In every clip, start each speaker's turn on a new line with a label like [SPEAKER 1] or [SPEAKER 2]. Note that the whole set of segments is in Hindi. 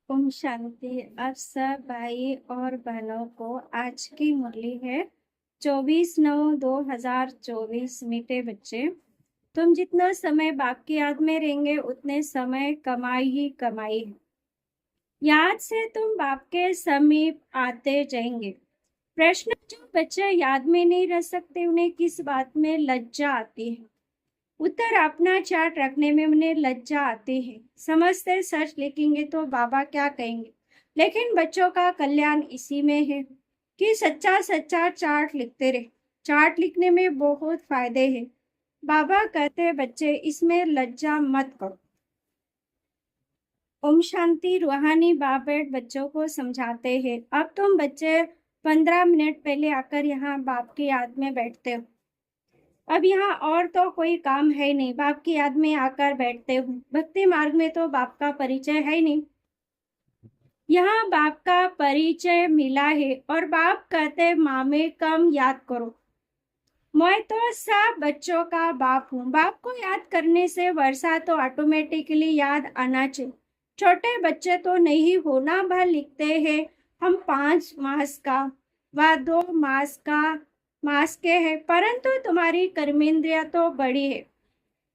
[SPEAKER 1] ओम शांति। आप सब भाई और बहनों को आज की मुरली है 24/9/2024। मीठे बच्चे, तुम जितना समय बाप की याद में रहेंगे उतने समय कमाई ही कमाई है। याद से तुम बाप के समीप आते जाएंगे। प्रश्न, जो बच्चे याद में नहीं रह सकते उन्हें किस बात में लज्जा आती है? उत्तर, अपना चार्ट रखने में उन्हें लज्जा आती है। समझते सच लिखेंगे तो बाबा क्या कहेंगे, लेकिन बच्चों का कल्याण इसी में है कि सच्चा सच्चा चार्ट लिखते रहे। चार्ट लिखने में बहुत फायदे हैं। बाबा कहते बच्चे इसमें लज्जा मत करो। ओम शांति। रूहानी बाबा बच्चों को समझाते हैं, अब तुम बच्चे 15 मिनट पहले आकर यहाँ बाप की याद में बैठते हो। अब यहाँ और तो कोई काम है नहीं, बाप की याद में आकर बैठते हो। भक्ति मार्ग में तो बाप का परिचय है नहीं, यहाँ बाप का परिचय मिला है और बाप कहते माँ में कम याद करो। मैं तो सब बच्चों का बाप हूँ। बाप को याद करने से वर्षा तो ऑटोमेटिकली याद आना चाहिए। छोटे बच्चे तो नहीं होना भर लिखते हैं, हम 5 मास का व 2 मास के हैं, परंतु तुम्हारी कर्मेंद्रिया तो बड़ी है।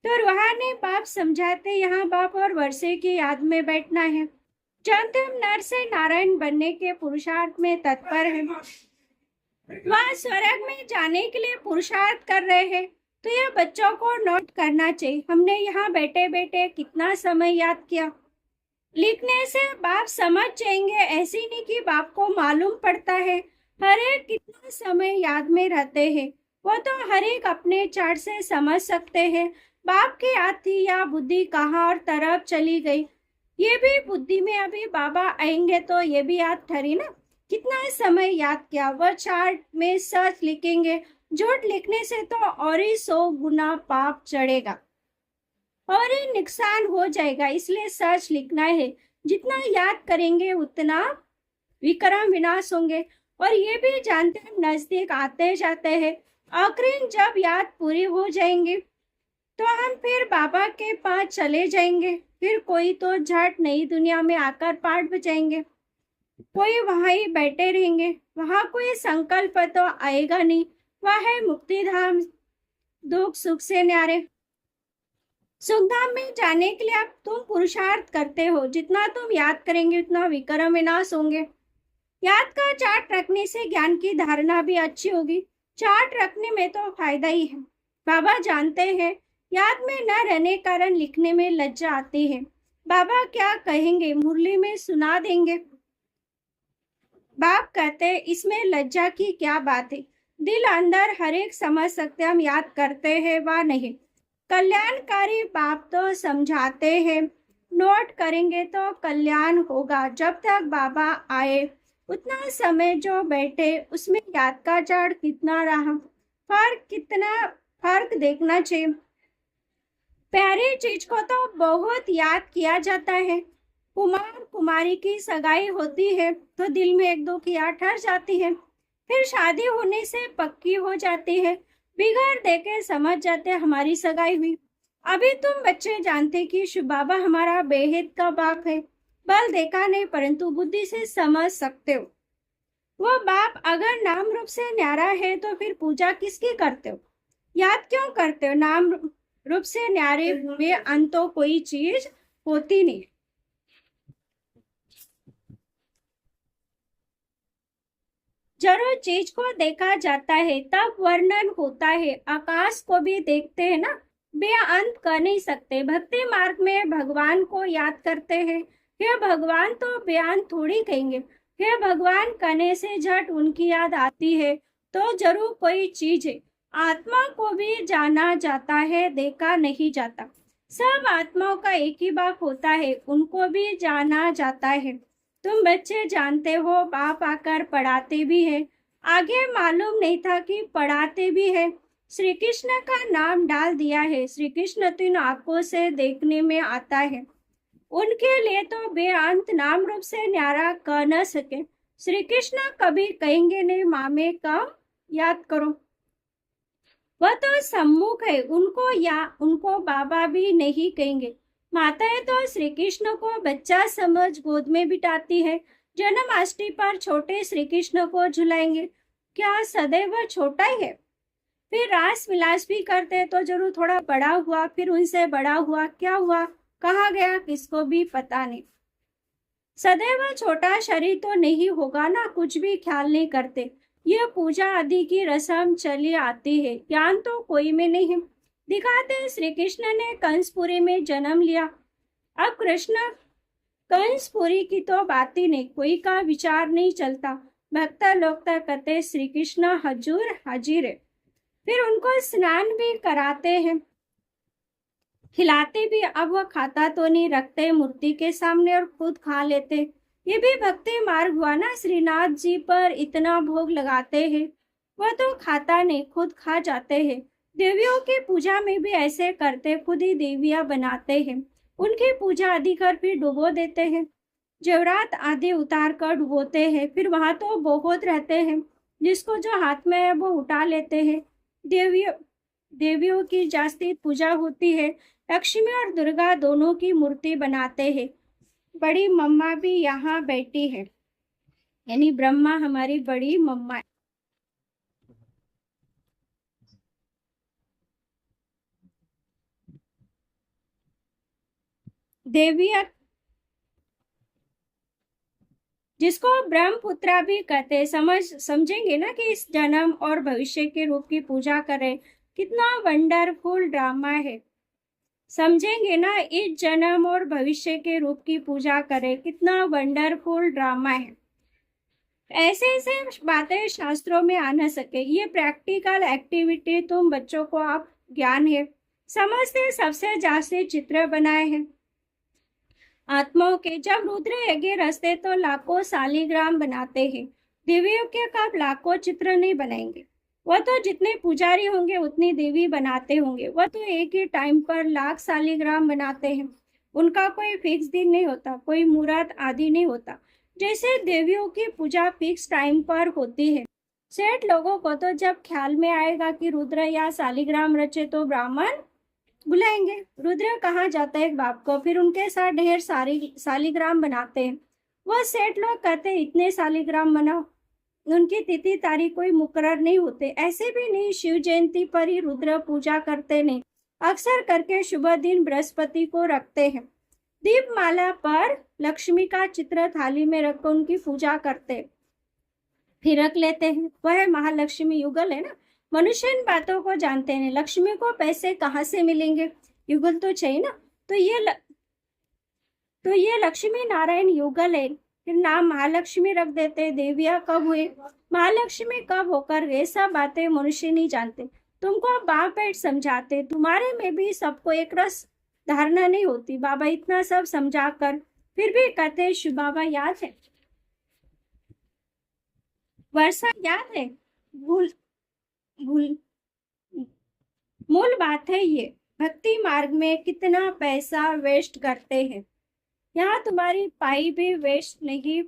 [SPEAKER 1] तो रूहानी बाप समझाते यहाँ बाप और वर्षे की याद में बैठना है। जानते हम नर से नारायण बनने के पुरुषार्थ में तत्पर हैं, वह स्वर्ग में जाने के लिए पुरुषार्थ कर रहे हैं। तो यह बच्चों को नोट करना चाहिए। हमने यहाँ बैठे बैठे कितना समय याद किया। लिखने से बाप समझ जाएंगे, ऐसी नहीं कि बाप को मालूम पड़ता है हर एक कितना समय याद में रहते हैं। वो तो हर एक अपने चार्ट से समझ सकते हैं बाप की याद थी या बुद्धि कहाँ और तरफ चली गई। ये भी बुद्धि में अभी बाबा आएंगे तो ये भी याद ठहरी ना, कितना समय याद किया। वह चार्ट में सच लिखेंगे, झूठ लिखने से तो और ही 100 गुना पाप चढ़ेगा और ही नुकसान हो जाएगा। इसलिए सच लिखना है। जितना याद करेंगे उतना विक्रम विनाश होंगे। और ये भी जानते हैं नजदीक आते जाते हैं, आखिर जब याद पूरी हो जाएंगी तो हम फिर बाबा के पास चले जाएंगे। फिर कोई तो झट नई दुनिया में आकर पाठ बजाएंगे, कोई वहां ही बैठे रहेंगे। वहां कोई संकल्प तो आएगा नहीं, वह है मुक्ति धाम, दुख सुख से न्यारे। सुखधाम में जाने के लिए अब तुम पुरुषार्थ करते हो। जितना तुम याद करेंगे उतना विक्रम विनाश होंगे। याद का चार्ट रखने से ज्ञान की धारणा भी अच्छी होगी। चार्ट रखने में तो फायदा ही है। बाबा जानते हैं याद में न रहने कारण लिखने में लज्जा आती है। बाबा क्या कहेंगे मुरली में सुना देंगे। बाप कहते इसमें लज्जा की क्या बात है, दिल अंदर हर एक समझ सकते हम याद करते हैं व नहीं। कल्याणकारी बाप तो समझाते हैं, नोट करेंगे तो कल्याण होगा। जब तक बाबा आए उतना समय जो बैठे उसमें याद का चार्ट कितना रहा, कितना फर्क देखना चाहिए। प्यारी चीज को तो बहुत याद किया जाता है। कुमार कुमारी की सगाई होती है तो दिल में एक दो की याद ठहर जाती है, फिर शादी होने से पक्की हो जाती है। बिगड़ देके समझ जाते हमारी सगाई हुई। अभी तुम बच्चे जानते कि शिव बाबा हमारा बेहद का बाप है। बल देखा नहीं परंतु बुद्धि से समझ सकते हो। वो बाप अगर नाम रूप से न्यारा है तो फिर पूजा किसकी करते हो, याद क्यों करते हो? नाम रूप से न्यारे में अंतो कोई चीज होती नहीं। जरूर चीज को देखा जाता है तब वर्णन होता है। आकाश को भी देखते हैं ना, बेअंत कर नहीं सकते। भक्ति मार्ग में भगवान को याद करते हैं, हे भगवान तो बेअंत थोड़ी कहेंगे। हे भगवान कहने से झट उनकी याद आती है तो जरूर कोई चीज है। आत्मा को भी जाना जाता है, देखा नहीं जाता। सब आत्माओं का एक ही बाप होता है, उनको भी जाना जाता है। तुम बच्चे जानते हो बाप आकर पढ़ाते भी है, आगे मालूम नहीं था कि पढ़ाते भी है। श्री कृष्ण का नाम डाल दिया है। श्री कृष्ण तीन आंखों से देखने में आता है, उनके लिए तो बेअंत नाम रूप से न्यारा कह न सके। श्री कृष्ण कभी कहेंगे नहीं माँ में कम याद करो, वह तो सम्मुख है। उनको बाबा भी नहीं कहेंगे। माताएं तो श्री कृष्ण को बच्चा समझ गोद में बिठाती है। जन्माष्टमी पर छोटे श्री कृष्ण को झुलाएंगे, क्या सदैव छोटा ही है? फिर रास विलास भी करते तो जरूर थोड़ा बड़ा हुआ, फिर उनसे बड़ा हुआ, क्या हुआ, कहाँ गया, किसको भी पता नहीं। सदैव छोटा शरीर तो नहीं होगा ना, कुछ भी ख्याल नहीं करते। यह पूजा आदि की रस्म चली आती है, ज्ञान तो कोई में नहीं। दिखाते श्री कृष्ण ने कंसपुरी में जन्म लिया। अब कृष्ण कंसपुरी की तो बात ही नहीं, कोई का विचार नहीं चलता। भक्त लोग तो कहते श्री कृष्ण हजूर हाजिर है। फिर उनको स्नान भी कराते हैं, खिलाते भी। अब वह खाता तो नहीं, रखते मूर्ति के सामने और खुद खा लेते। ये भी भक्ति मार्ग हुआ ना। श्रीनाथ जी पर इतना भोग लगाते हैं, वह तो खाता नहीं, खुद खा जाते हैं। देवियों की पूजा में भी ऐसे करते, खुद ही देवियां बनाते हैं, उनकी पूजा आदि कर फिर डुबो देते हैं। जवरात आदि उतार कर डुबोते हैं। फिर वहां तो बहुत रहते हैं, जिसको जो हाथ में है वो उठा लेते हैं। देवियों देवियों की जास्ती पूजा होती है। लक्ष्मी और दुर्गा दोनों की मूर्ति बनाते हैं। बड़ी मम्मा भी यहाँ बैठी है, यानी ब्रह्मा हमारी बड़ी मम्मा है। देवियां जिसको ब्रह्मपुत्रा भी कहते हैं, समझेंगे ना कि इस जन्म और भविष्य के रूप की पूजा करें, कितना वंडरफुल ड्रामा है। समझेंगे ना, इस जन्म और भविष्य के रूप की पूजा करें, कितना वंडरफुल ड्रामा है। ऐसे ऐसे बातें शास्त्रों में आ न सके। ये प्रैक्टिकल एक्टिविटी तुम बच्चों को आप ज्ञान है समझते, सबसे जास्ती चित्र बनाए हैं आत्माओं के। जब रुद्र यज्ञ रचते तो लाखों शालिग्राम बनाते हैं। देवियों के कब लाखों चित्र नहीं बनाएंगे? वह तो जितने पुजारी होंगे उतनी देवी बनाते होंगे। वह तो एक ही टाइम पर लाख शालिग्राम बनाते हैं। उनका कोई फिक्स दिन नहीं होता, कोई मुहूर्त आदि नहीं होता। जैसे देवियों की पूजा फिक्स टाइम पर होती है। सेठ लोगों को तो जब ख्याल में आएगा कि रुद्र या शालिग्राम रचे तो ब्राह्मण बुलाएंगे। रुद्र कहाँ जाता है बाप को, फिर उनके साथ ढेर सारी शालिग्राम बनाते हैं। वह सेठ लोग कहते हैं इतने शालिग्राम बनाओ। उनकी तिथि तारीख कोई मुकर्रर नहीं होते। ऐसे भी नहीं शिव जयंती पर ही रुद्र पूजा करते नहीं, अक्सर करके शुभ दिन बृहस्पति को रखते हैं। दीपमाला पर लक्ष्मी का चित्र थाली में रखकर उनकी पूजा करते, फिर रख लेते हैं। वह महालक्ष्मी युगल है ना। मनुष्य इन बातों को जानते हैं। लक्ष्मी को पैसे कहाँ से मिलेंगे, युगल तो चाहिए ना। तो ये लक्ष्मी नारायण युगल है। फिर नाम महालक्ष्मी रख देते। देवियां कब हुए, महालक्ष्मी कब होकर, ये सब बातें मनुष्य नहीं जानते। तुमको बाप बैठ समझाते, तुम्हारे में भी सबको एक रस धारणा नहीं होती। बाबा इतना सब समझा कर फिर भी कहते शिव बाबा याद है, वर्षा याद है, भूल भूल मूल बात है ये। भक्ति मार्ग में कितना पैसा वेस्ट करते हैं। यहाँ तुम्हारी पाई भी वेस्ट नहीं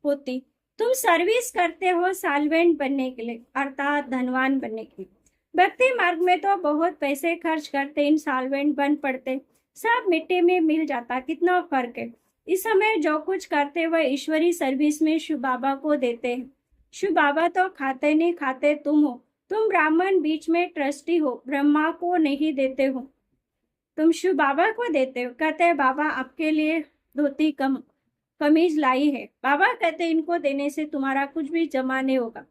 [SPEAKER 1] होती। तुम सर्विस करते हो सॉल्वेंट बनने के लिए, अर्थात धनवान बनने के लिए। भक्ति मार्ग में तो बहुत पैसे खर्च करते, इन सॉल्वेंट बन पड़ते, सब मिट्टी में मिल जाता। कितना फर्क है। इस समय जो कुछ करते वह ईश्वरी सर्विस में शिव बाबा को देते हैं। शिव बाबा तो खाते नहीं, खाते तुम हो। तुम ब्राह्मण बीच में ट्रस्टी हो, ब्रह्मा को नहीं देते हो, तुम शिव बाबा को देते हो। कहते हैं बाबा आपके लिए धोती कमीज लाई है। बाबा कहते हैं इनको देने से तुम्हारा कुछ भी जमा नहीं होगा।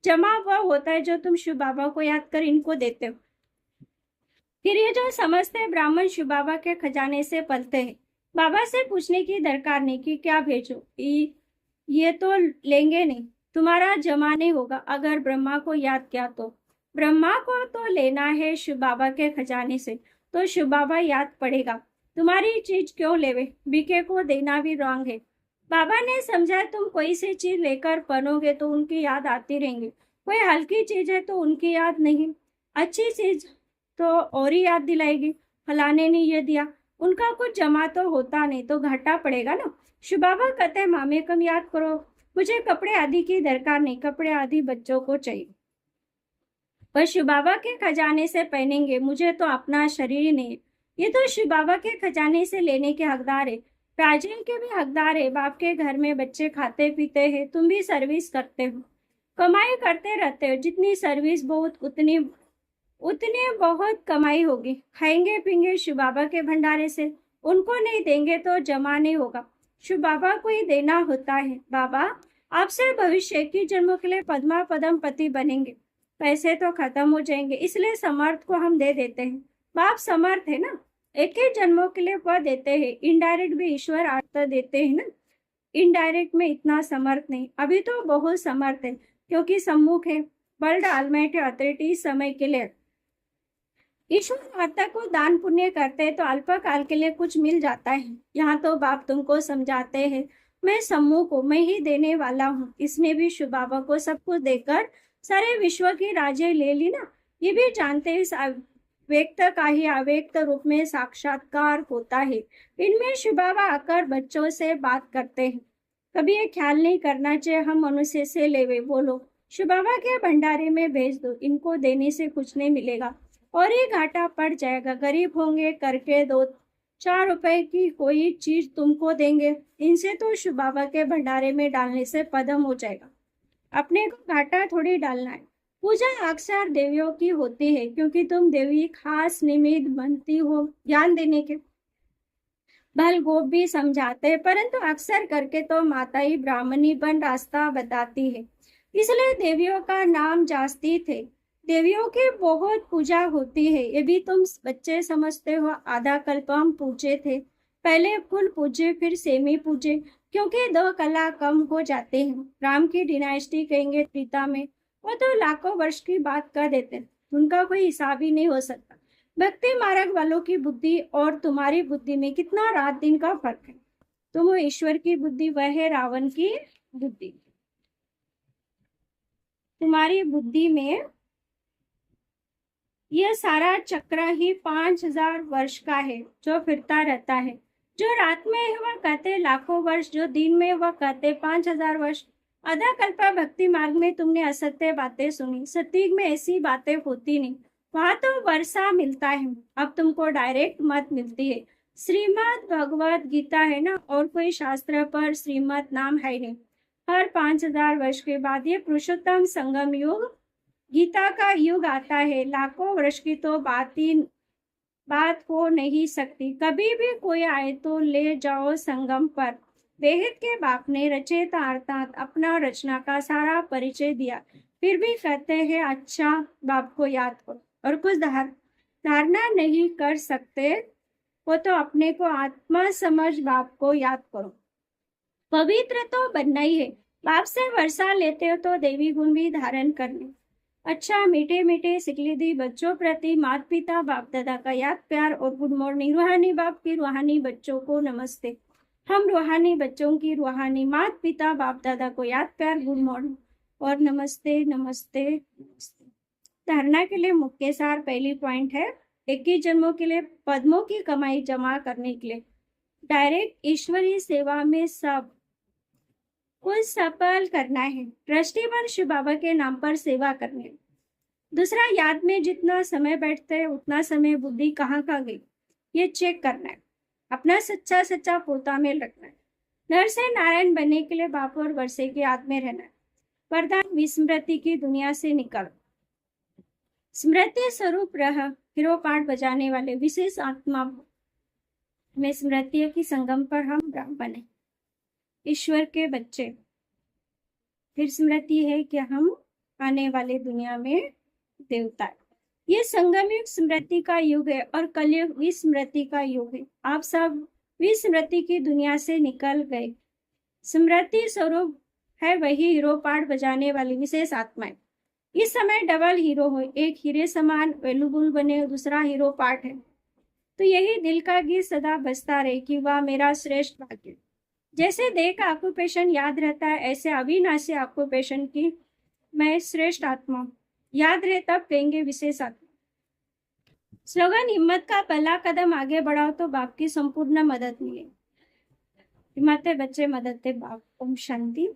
[SPEAKER 1] जमा वह होता है जो तुम शिव बाबा को याद कर इनको देते हो। फिर ये जो समझते हैं ब्राह्मण शिव बाबा के खजाने से पलते हैं, बाबा से पूछने की दरकार नहीं कि क्या भेजो, ये तो लेंगे नहीं, तुम्हारा जमा नहीं होगा। अगर ब्रह्मा को याद किया तो ब्रह्मा को तो लेना है शिव बाबा के खजाने से, तो शिव बाबा याद पड़ेगा। तुम्हारी चीज क्यों लेवे, बीके को देना भी रॉन्ग है। बाबा ने समझा तुम कोई सी चीज लेकर बनोगे तो उनकी याद आती रहेंगी। कोई हल्की चीज है तो उनकी याद नहीं, अच्छी चीज तो और ही याद दिलाएगी। फलाने ने ये दिया, उनका कुछ जमा तो होता नहीं, तो घाटा पड़ेगा ना। शिव बाबा कहते हैं मामे कम याद करो, मुझे कपड़े आदि की दरकार नहीं, कपड़े आदि बच्चों को चाहिए, पर शिव बाबा के खजाने से पहनेंगे। मुझे तो अपना शरीर ही नहीं, ये तो शिव बाबा के खजाने से लेने के हकदार है, राजेन के भी हकदार है। बाप के घर में बच्चे खाते पीते हैं, तुम भी सर्विस करते हो, कमाई करते रहते हो। जितनी सर्विस बहुत उतनी उतनी बहुत कमाई होगी। खाएंगे पीएंगे शिव बाबा के भंडारे से, उनको नहीं देंगे तो जमा नहीं होगा। शिव बाबा को ही देना होता है। बाबा आपसे भविष्य की जन्मों के लिए पद्मा पदम पति बनेंगे, पैसे तो खत्म हो जाएंगे, इसलिए समर्थ को हम दे देते हैं। बाप समर्थ है ना, एक ही जन्मों के लिए वह देते हैं। इनडायरेक्ट भी ईश्वर आर्थ देते हैं ना, इनडायरेक्ट में इतना समर्थ नहीं, अभी तो बहुत समर्थ है क्योंकि सम्मुख है। वर्ल्ड ऑलमाइटी अथॉरिटी समय के लिए ईश्वर आत्मा को दान पुण्य करते हैं तो अल्पकाल के लिए कुछ मिल जाता है। यहाँ तो बाप तुमको समझाते हैं, मैं सम्मूख को मैं ही देने वाला हूँ। इसने भी शिव बाबा को सब कुछ देकर सारे विश्व की राजे ले ली ना। ये भी जानते हैं व्यक्त का ही अव्यक्त रूप में साक्षात्कार होता है। इनमें शिव बाबा आकर बच्चों से बात करते हैं। कभी ये ख्याल नहीं करना चाहिए हम मनुष्य से लेवे, बोलो शिव बाबा के भंडारे में भेज दो, इनको देने से कुछ नहीं मिलेगा और ये घाटा पड़ जाएगा। गरीब होंगे करके 2-4 रुपए की कोई चीज तुमको देंगे, इनसे तो शिव बाबा के भंडारे में डालने से पदम हो जाएगा। अपने को घाटा थोड़ी डालना है। पूजा अक्सर देवियों की होती है क्योंकि तुम देवी खास निमित्त बनती हो ज्ञान देने के। भल गोप भी समझाते हैं, परंतु अक्सर करके तो माता ही ब्राह्मणी बन रास्ता बताती है, इसलिए देवियों का नाम जास्ती थे। देवियों की बहुत पूजा होती है, ये भी तुम बच्चे समझते हो। आधा कल्प हम पूजे थे, पहले फूल पूजे फिर सेमी पूजे, क्योंकि 2 कला कम हो जाते हैं। राम की डिनाइस्टी कहेंगे त्रेता में, वो तो लाखों वर्ष की बात कर देते हैं, उनका कोई हिसाब ही नहीं हो सकता। भक्ति मार्ग वालों की बुद्धि और तुम्हारी बुद्धि में कितना रात दिन का फर्क है। तुम हो ईश्वर की बुद्धि, वह है रावण की बुद्धि। तुम्हारी बुद्धि में यह सारा चक्र ही 5000 वर्ष का है जो फिरता रहता है। जो रात में है वह कहते लाखों वर्ष, जो दिन में वह कहते 5000 वर्ष। आधा कल्पा भक्ति मार्ग में तुमने असत्य बातें सुनी, सतयुग में ऐसी बातें होती नहीं, वहां तो वर्षा मिलता है। अब तुमको डायरेक्ट मत मिलती है। श्रीमद भगवत गीता है ना, और कोई शास्त्र पर श्रीमद नाम है नहीं। हर 5000 वर्ष के बाद ये पुरुषोत्तम संगम युग गीता का युग आता है। लाखों वर्ष की तो बात हो नहीं सकती। कभी भी कोई आए तो ले जाओ संगम पर। बेहद के बाप ने रचयिता अर्थात अपना रचना का सारा परिचय दिया, फिर भी कहते हैं अच्छा बाप को याद करो, और कुछ धारणा नहीं कर सकते वो तो अपने को आत्मा समझ बाप को याद करो। पवित्र तो बनना ही है। बाप से वर्षा लेते हो तो देवी गुण भी धारण करने। अच्छा मीठे मीठे सिकलिदी बच्चों प्रति माता पिता बाप दादा का याद प्यार और गुड मॉर्निंग। रूहानी बाप की रूहानी बच्चों को नमस्ते। हम रूहानी बच्चों की रूहानी माता पिता बाप दादा को याद प्यार गुड मॉर्निंग और नमस्ते नमस्ते नमस्ते। धारणा के लिए मुख्य सार पहली पॉइंट है, 21 जन्मों के लिए पद्मों की कमाई जमा करने के लिए डायरेक्ट ईश्वरीय सेवा में सब कुछ सफल करना है। ट्रस्टी बन शिव बाबा के नाम पर सेवा करने। दूसरा, याद में जितना समय बैठते हैं उतना समय बुद्धि कहाँ गई ये चेक करना है। अपना सच्चा सच्चा पोता में रखना है। नर से नारायण बनने के लिए बाप और वर्षे की याद में रहना है। वरदान, विस्मृति की दुनिया से निकल, स्मृति स्वरूप रह। हीरो पाठ बजाने वाले विशेष आत्मा में स्मृति की संगम पर हम ब्राह्मण हैं, ईश्वर के बच्चे। फिर स्मृति है कि हम आने वाले दुनिया में देवता है। ये संगम युग स्मृति का युग है और कलयुग विस्मृति का युग है। आप सब विस्मृति की दुनिया से निकल गए। स्मृति स्वरूप है वही हीरो पाठ बजाने वाली विशेष आत्माएं। इस समय डबल हीरो हो, एक हीरे समान वेल्यूबुल बने, दूसरा हीरो पाठ है। तो यही दिल का गीत सदा बजता रहे कि वह मेरा श्रेष्ठ भाग्य। जैसे देह का ऑक्यूपेशन याद रहता है, ऐसे अविनाशी ऑक्यूपेशन की मैं श्रेष्ठ आत्मा याद रहे तब कहेंगे विशेष आत्मा। स्लोगन, हिम्मत का पहला कदम आगे बढ़ाओ तो बाप की संपूर्ण मदद मिले। हिम्मत बच्चे, मदद बाप। ओम शांति।